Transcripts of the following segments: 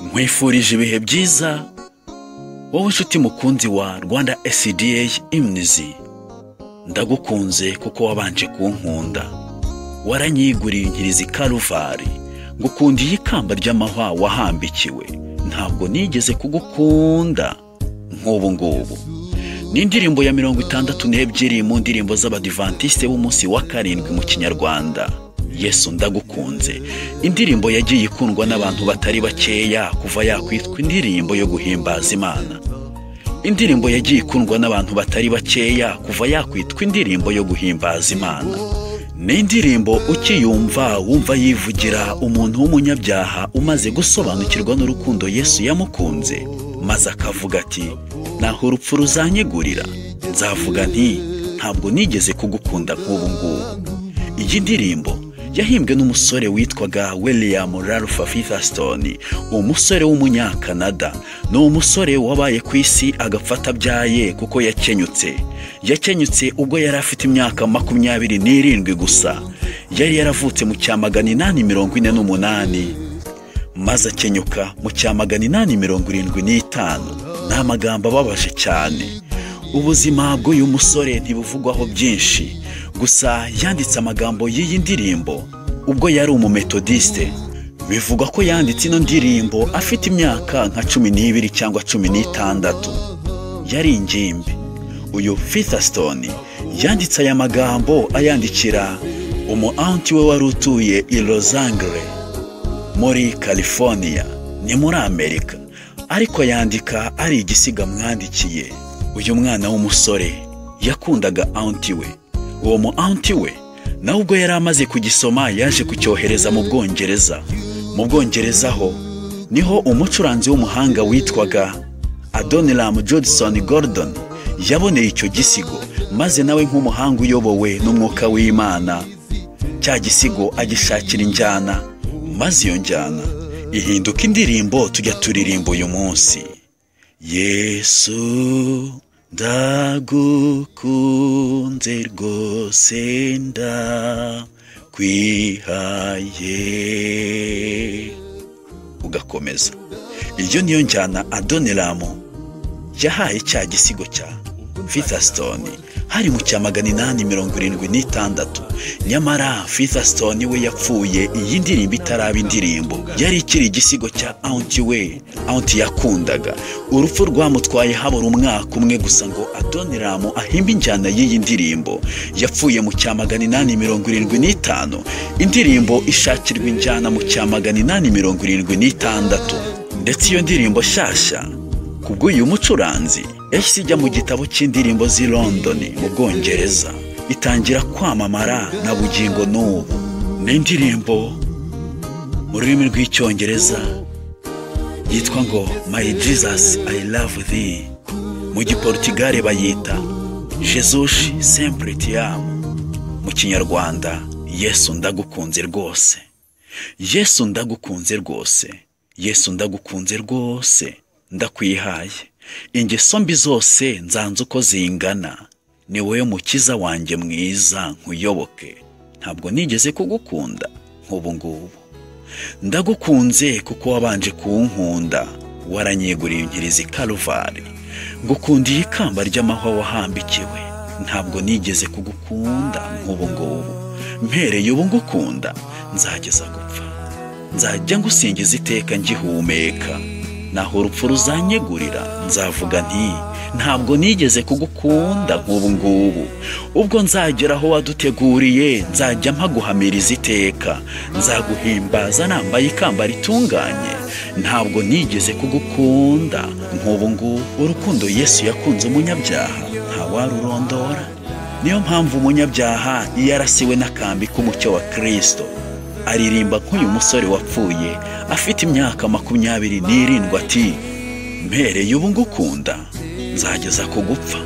nkwifurije ibihe byiza wowe nshuti mukunzi wa Rwanda SDA Imnizi. Ndagukunze kuko wabanje kunkunda, waranyiguriye inkirizi Kaluvari, ngukundiye ikamba ry'amahwa wahambikiwe. Ntabwo nigeze kugukunda nk'ubu ngubu. Ni indirimbo ya 62 mu ndirimbo z'Abadiventiste b'umunsi wa karindwi mu Kinyarwanda. Yesu ndagukunze, indirimbo yagiye ikundwa n'abantu batari bakeya kuva yakwitwa indirimbo yo guhimbaza Imana. Indirimbo yagiye ikundwa n'abantu batari bakeya kuva yakwitwa indirimbo yo guhimbaza Imana. Ni indirimbo ukiyumva wumva yivugira umuntu w'umunyabyaha umaze gusobanukirwa n'urukundo Yesu yamukunze, maze akavuga ati naho urupfu ruzanyegurira, nzavuga nti ntabwo nigeze kugukunda nk'ubu ngubu. Iyi ndirimbo yahimbwe n'umusore witwaga William Ralph Featherstone, umusore w'umunyakanada. Ni umusore wabaye ku isi agafata byaye kuko yakenyutse ubwo yari afite imyaka 27 gusa. Yari yaravutse mu cya 848 maze akenyuka mu cya 875. Ni amagambo ababaje cyane. Ubuzima bw'uyu musore ntibuvugwaho byinshi, gusa yanditse amagambo y'iyi ndirimbo ubwo yari umumetodiste. Bivuga ko yanditse ino ndirimbo afite imyaka nka 12 cyangwa 16. Yari ingimbi. Uyu Featherstone yanditse aya magambo ayandikira umu-aunti we wari utuye i Los Angeles muri California, ni muri Amerika, ariko yandika ari igisiga mwandikiye. Uyu mwana w'umusore yakundaga aunti we. Uwo mu-aunti we nawe ubwo yari amaze kugisoma yaje kucyohereza mu Bwongereza. Mu Bwongereza ho niho umucuranzi w'umuhanga witwaga Adoniram Judson Gordon yaboneye icyo gisigo, maze nawe nk'umuhanga uyobowe n'umwuka w'Imana, cya gisigo agishakira injyana, maze iyo njyana ihinduka indirimbo tujya turirimba uyu munsi. Yesu ndagukunze rwose ndakwihaye, ugakomeza. Iyo niyo njyana Adoniram yahaye cya gisigo cya Featherstone hari mu cya 876. Nyamara Featherstone we yapfuye iyi ndirimbo itaraba indirimbo, yari ikiri igisigo cya aunti we, aunti yakundaga. Urupfu rwamutwaye habura umwaka umwe gusa ngo Adoniram ahimba injyana y'iyi ndirimbo. Yapfuye mu cya 875, indirimbo ishakirwa injyana mu cya 876. Ndetse iyo ndirimbo shasha kubw'uyu mucuranzi yahise ijya mu gitabo cy'indirimbo z'i London mu Bwongereza, itangira kwamamara na bugingo n'ubu. Ni indirimbo mu rurimi rw'Icyongereza yitwa ngo My Jesus I Love Thee. Mu Giportugal bayita Jesus Sempre Te Amo. Mu Kinyarwanda Yesu ndagukunze rwose. Yesu ndagukunze rwose. Yesu ndagukunze rwose, ndakwihaye. Ingeso mbi zose nzanze uko zingana, ni wowe mukiza wanjye mwiza nkuyoboke. Ntabwo nigeze kugukunda nk'ubu ngubu. Ndagukunze kuko wabanje kunkunda, waranyiguriye inkirizi Kaluvari, ngukundiye ikamba ry'amahwa wahambikiwe. Ntabwo nigeze kugukunda nk'ubu ngubu. Mpereye ubu ngukunda nzageza gupfa. Nzajya ngusingiza iteka ngihumeka. Naho urupfu ruzanyegurira, nzavuga nti ntabwo nigeze kugukunda nk'ubu ngubu. Ubwo nzagera aho waduteguriye, nzajya mpaguhamiriza iteka. Nzaguhimbaza nambaye ikamba ritunganye. Ntabwo nigeze kugukunda nk'ubu ngubu. Urukundo Yesu yakunze umunyabyaha ntawarurondora. Niyo mpamvu umunyabyaha yarasiwe n'akambi k'umucyo wa Kristo aririmba nk'uyu musore wapfuye afite imyaka 27 ati mpereye ubu ngukunda nzageza kugupfa.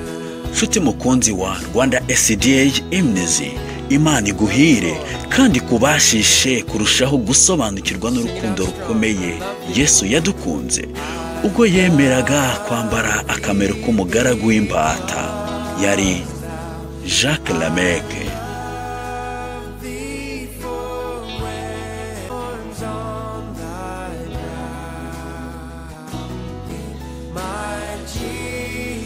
Nshuti mukunzi wa Rwanda SDA Imnizi, Imana iguhire kandi kubashishe kurushaho gusobanukirwa n'urukundo rukomeye Yesu yadukunze ubwo yemeraga kwambara akamero k'umugaragu w'imbata. Yari Jacques Lameke. my Jesus.